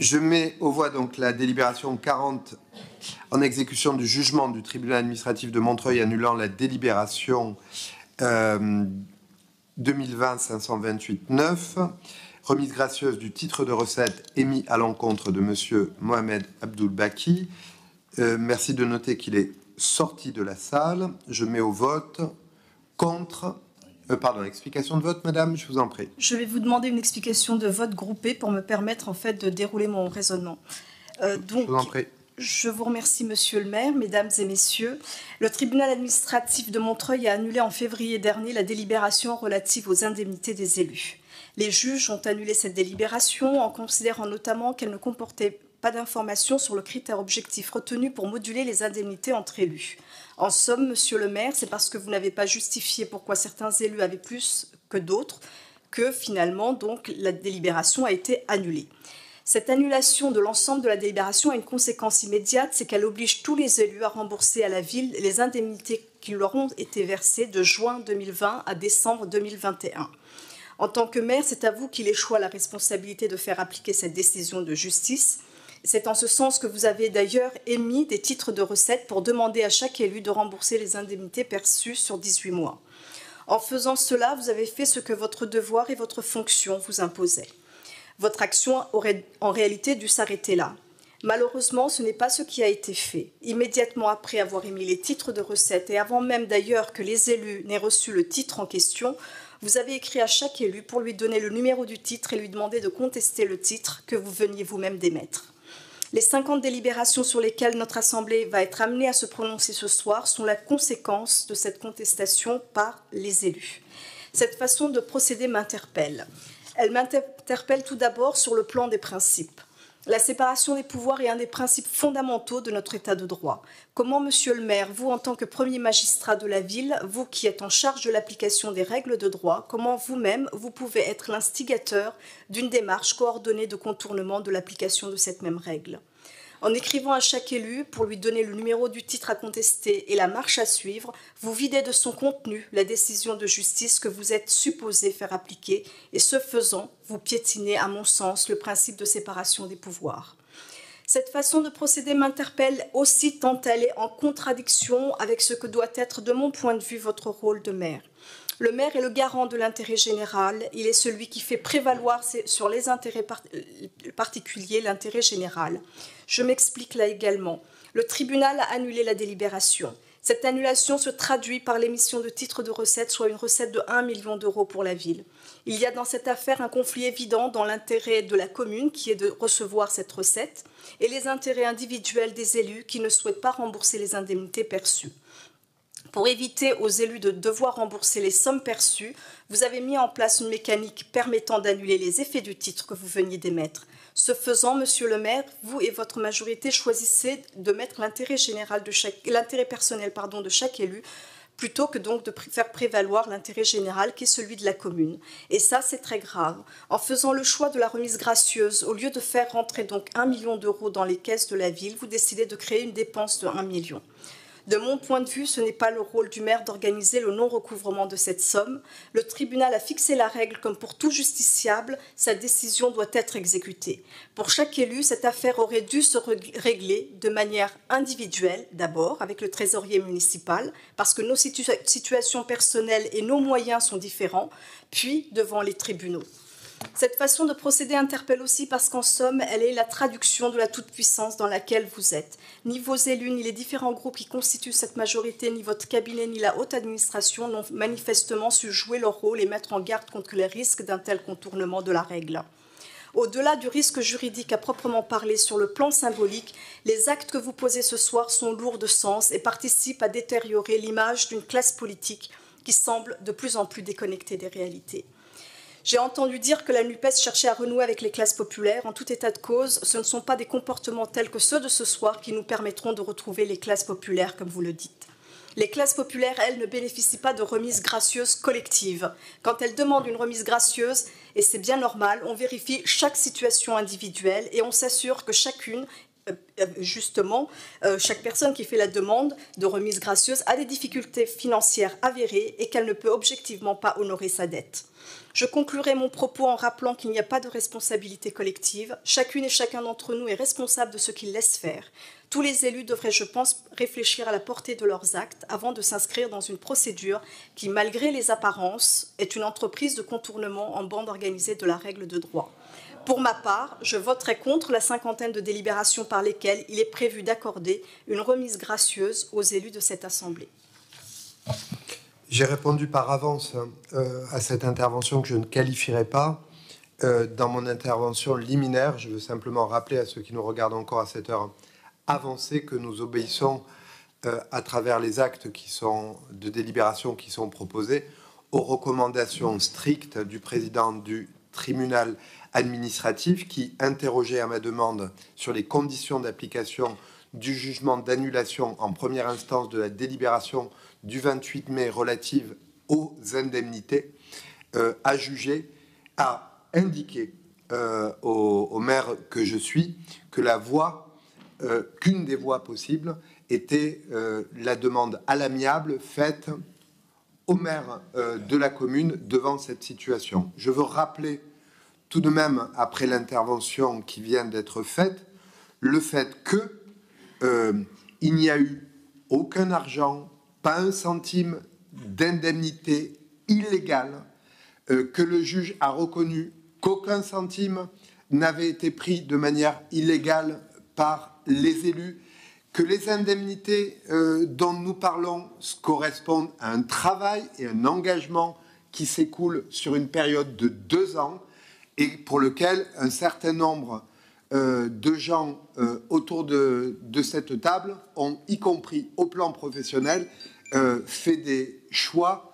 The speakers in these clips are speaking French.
Je mets aux voix donc la délibération 40 en exécution du jugement du tribunal administratif de Montreuil annulant la délibération 2020-528-9, remise gracieuse du titre de recette émis à l'encontre de Monsieur Mohamed Abdoul-Baki. Merci de noter qu'il est sorti de la salle. Je mets au vote contre... pardon, explication de vote, madame, je vous en prie. Je vais vous demander une explication de vote groupée pour me permettre en fait de dérouler mon raisonnement. Donc, je vous en prie. Je vous remercie, monsieur le maire, mesdames et messieurs. Le tribunal administratif de Montreuil a annulé en février dernier la délibération relative aux indemnités des élus. Les juges ont annulé cette délibération en considérant notamment qu'elle ne comportait pas d'informations sur le critère objectif retenu pour moduler les indemnités entre élus. En somme, monsieur le maire, c'est parce que vous n'avez pas justifié pourquoi certains élus avaient plus que d'autres que finalement donc la délibération a été annulée. Cette annulation de l'ensemble de la délibération a une conséquence immédiate, c'est qu'elle oblige tous les élus à rembourser à la ville les indemnités qui leur ont été versées de juin 2020 à décembre 2021. En tant que maire, c'est à vous qu'il échoit la responsabilité de faire appliquer cette décision de justice. C'est en ce sens que vous avez d'ailleurs émis des titres de recettes pour demander à chaque élu de rembourser les indemnités perçues sur 18 mois. En faisant cela, vous avez fait ce que votre devoir et votre fonction vous imposaient. Votre action aurait en réalité dû s'arrêter là. Malheureusement, ce n'est pas ce qui a été fait. Immédiatement après avoir émis les titres de recettes et avant même d'ailleurs que les élus n'aient reçu le titre en question, vous avez écrit à chaque élu pour lui donner le numéro du titre et lui demander de contester le titre que vous veniez vous-même d'émettre. Les 50 délibérations sur lesquelles notre Assemblée va être amenée à se prononcer ce soir sont la conséquence de cette contestation par les élus. Cette façon de procéder m'interpelle. Elle m'interpelle tout d'abord sur le plan des principes. La séparation des pouvoirs est un des principes fondamentaux de notre État de droit. Comment, monsieur le maire, vous, en tant que premier magistrat de la ville, vous qui êtes en charge de l'application des règles de droit, comment vous-même, vous pouvez être l'instigateur d'une démarche coordonnée de contournement de l'application de cette même règle ? En écrivant à chaque élu pour lui donner le numéro du titre à contester et la marche à suivre, vous videz de son contenu la décision de justice que vous êtes supposé faire appliquer et ce faisant, vous piétinez, à mon sens, le principe de séparation des pouvoirs. Cette façon de procéder m'interpelle aussi tant elle est en contradiction avec ce que doit être, de mon point de vue, votre rôle de maire. Le maire est le garant de l'intérêt général, il est celui qui fait prévaloir sur les intérêts particuliers l'intérêt général. Je m'explique là également. Le tribunal a annulé la délibération. Cette annulation se traduit par l'émission de titres de recettes, soit une recette de 1 million d'euros pour la ville. Il y a dans cette affaire un conflit évident dans l'intérêt de la commune, qui est de recevoir cette recette, et les intérêts individuels des élus qui ne souhaitent pas rembourser les indemnités perçues. Pour éviter aux élus de devoir rembourser les sommes perçues, vous avez mis en place une mécanique permettant d'annuler les effets du titre que vous veniez d'émettre. Ce faisant, monsieur le maire, vous et votre majorité choisissez de mettre l'intérêt personnel de chaque élu plutôt que donc de faire prévaloir l'intérêt général qui est celui de la commune. Et ça, c'est très grave. En faisant le choix de la remise gracieuse, au lieu de faire rentrer donc 1 million d'euros dans les caisses de la ville, vous décidez de créer une dépense de 1 million. De mon point de vue, ce n'est pas le rôle du maire d'organiser le non-recouvrement de cette somme. Le tribunal a fixé la règle comme pour tout justiciable, sa décision doit être exécutée. Pour chaque élu, cette affaire aurait dû se régler de manière individuelle, d'abord avec le trésorier municipal, parce que nos situations personnelles et nos moyens sont différents, puis devant les tribunaux. Cette façon de procéder interpelle aussi parce qu'en somme, elle est la traduction de la toute-puissance dans laquelle vous êtes. Ni vos élus, ni les différents groupes qui constituent cette majorité, ni votre cabinet, ni la haute administration n'ont manifestement su jouer leur rôle et mettre en garde contre les risques d'un tel contournement de la règle. Au-delà du risque juridique à proprement parler sur le plan symbolique, les actes que vous posez ce soir sont lourds de sens et participent à détériorer l'image d'une classe politique qui semble de plus en plus déconnectée des réalités. J'ai entendu dire que la NUPES cherchait à renouer avec les classes populaires. En tout état de cause, ce ne sont pas des comportements tels que ceux de ce soir qui nous permettront de retrouver les classes populaires, comme vous le dites. Les classes populaires, elles, ne bénéficient pas de remises gracieuses collectives. Quand elles demandent une remise gracieuse, et c'est bien normal, on vérifie chaque situation individuelle et on s'assure que chacune justement, chaque personne qui fait la demande de remise gracieuse a des difficultés financières avérées et qu'elle ne peut objectivement pas honorer sa dette. Je conclurai mon propos en rappelant qu'il n'y a pas de responsabilité collective. Chacune et chacun d'entre nous est responsable de ce qu'il laisse faire. Tous les élus devraient, je pense, réfléchir à la portée de leurs actes avant de s'inscrire dans une procédure qui, malgré les apparences, est une entreprise de contournement en bande organisée de la règle de droit. Pour ma part, je voterai contre la cinquantaine de délibérations par lesquelles il est prévu d'accorder une remise gracieuse aux élus de cette Assemblée. J'ai répondu par avance à cette intervention que je ne qualifierai pas. Dans mon intervention liminaire, je veux simplement rappeler à ceux qui nous regardent encore à cette heure avancée que nous obéissons à travers les actes de délibération qui sont proposés aux recommandations strictes du président du tribunal administratif qui, interrogé à ma demande sur les conditions d'application du jugement d'annulation en première instance de la délibération du 28 mai relative aux indemnités, a indiqué au maire que je suis que qu'une des voies possibles était la demande à l'amiable faite au maire de la commune devant cette situation. Je veux rappeler tout de même, après l'intervention qui vient d'être faite, le fait que il n'y a eu aucun argent, pas un centime d'indemnité illégale, que le juge a reconnu qu'aucun centime n'avait été pris de manière illégale par les élus, que les indemnités dont nous parlons correspondent à un travail et un engagement qui s'écoule sur une période de 2 ans et pour lequel un certain nombre de gens autour de cette table ont, y compris au plan professionnel, fait des choix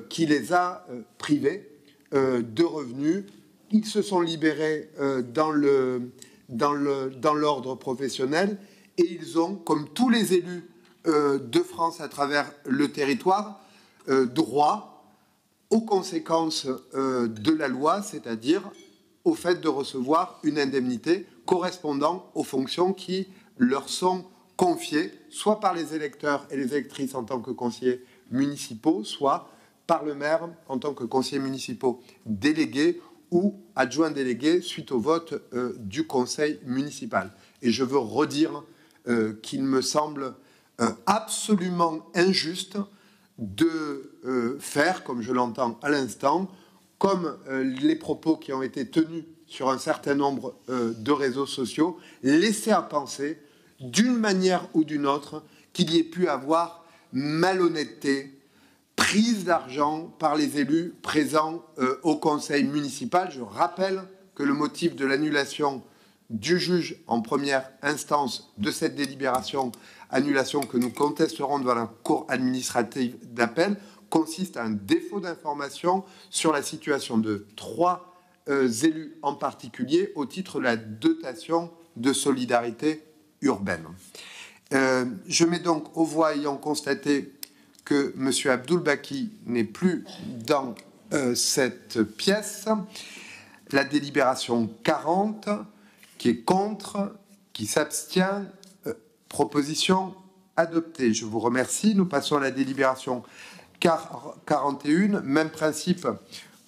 qui les a privés de revenus. Ils se sont libérés dans l'ordre professionnel et ils ont, comme tous les élus de France à travers le territoire, droit aux conséquences de la loi, c'est-à-dire au fait de recevoir une indemnité correspondant aux fonctions qui leur sont confiées, soit par les électeurs et les électrices en tant que conseillers municipaux, soit par le maire en tant que conseiller municipaux délégué ou adjoint délégué suite au vote du conseil municipal. Et je veux redire qu'il me semble absolument injuste de faire, comme je l'entends à l'instant, comme les propos qui ont été tenus sur un certain nombre de réseaux sociaux, laisser à penser, d'une manière ou d'une autre, qu'il y ait pu avoir malhonnêteté, prise d'argent par les élus présents au conseil municipal. Je rappelle que le motif de l'annulation du juge en première instance de cette délibération, annulation que nous contesterons devant la cour administrative d'appel, consiste à un défaut d'information sur la situation de 3 élus en particulier au titre de la dotation de solidarité urbaine. Je mets donc aux voix, ayant constaté que M. Abdul-Baki n'est plus dans cette pièce, la délibération 40, qui est contre, qui s'abstient, proposition adoptée. Je vous remercie. Nous passons à la délibération 41, même principe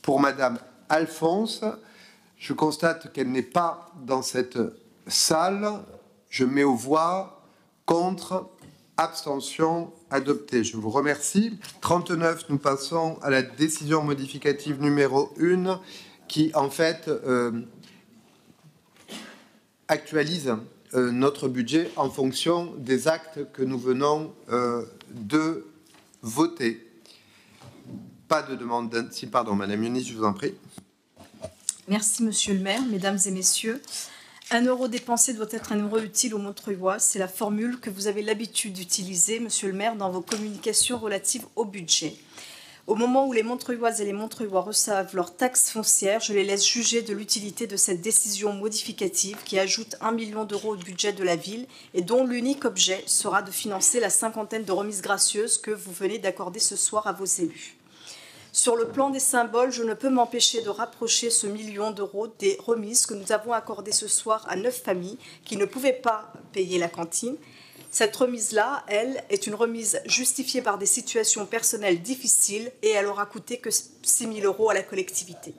pour Madame Alphonse. Je constate qu'elle n'est pas dans cette salle. Je mets aux voix, contre, abstention, adopté. Je vous remercie. 39, nous passons à la décision modificative numéro 1 qui, en fait, actualise notre budget en fonction des actes que nous venons de voter. Pas de demande d'inscription. Pardon, Madame Yunis, je vous en prie. Merci, Monsieur le maire, Mesdames et Messieurs. 1 euro dépensé doit être 1 euro utile aux Montreuillois. C'est la formule que vous avez l'habitude d'utiliser, Monsieur le maire, dans vos communications relatives au budget. Au moment où les Montreuilloises et les Montreuillois reçoivent leurs taxes foncières, je les laisse juger de l'utilité de cette décision modificative qui ajoute 1 million d'euros au budget de la ville et dont l'unique objet sera de financer la cinquantaine de remises gracieuses que vous venez d'accorder ce soir à vos élus. Sur le plan des symboles, je ne peux m'empêcher de rapprocher ce million d'euros des remises que nous avons accordées ce soir à 9 familles qui ne pouvaient pas payer la cantine. Cette remise-là, elle, est une remise justifiée par des situations personnelles difficiles et elle aura coûté que 6 000 euros à la collectivité.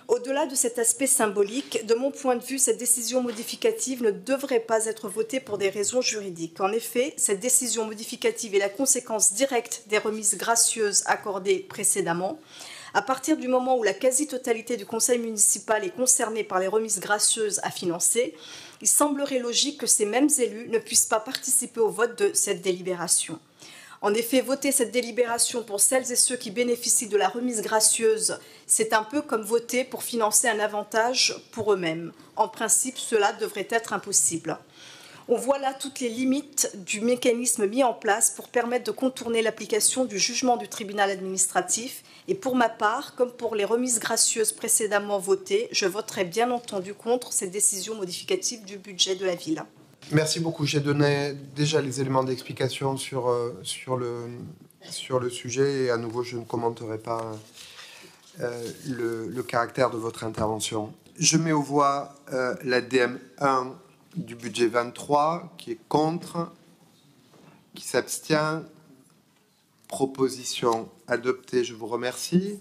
Au-delà de cet aspect symbolique, de mon point de vue, cette décision modificative ne devrait pas être votée pour des raisons juridiques. En effet, cette décision modificative est la conséquence directe des remises gracieuses accordées précédemment. À partir du moment où la quasi-totalité du conseil municipal est concernée par les remises gracieuses à financer, il semblerait logique que ces mêmes élus ne puissent pas participer au vote de cette délibération. En effet, voter cette délibération pour celles et ceux qui bénéficient de la remise gracieuse, c'est un peu comme voter pour financer un avantage pour eux-mêmes. En principe, cela devrait être impossible. On voit là toutes les limites du mécanisme mis en place pour permettre de contourner l'application du jugement du tribunal administratif. Et pour ma part, comme pour les remises gracieuses précédemment votées, je voterai bien entendu contre cette décision modificative du budget de la ville. Merci beaucoup. J'ai donné déjà les éléments d'explication sur le sujet et à nouveau, je ne commenterai pas le caractère de votre intervention. Je mets aux voix la DM1 du budget 23 qui est contre, qui s'abstient. Proposition adoptée, je vous remercie.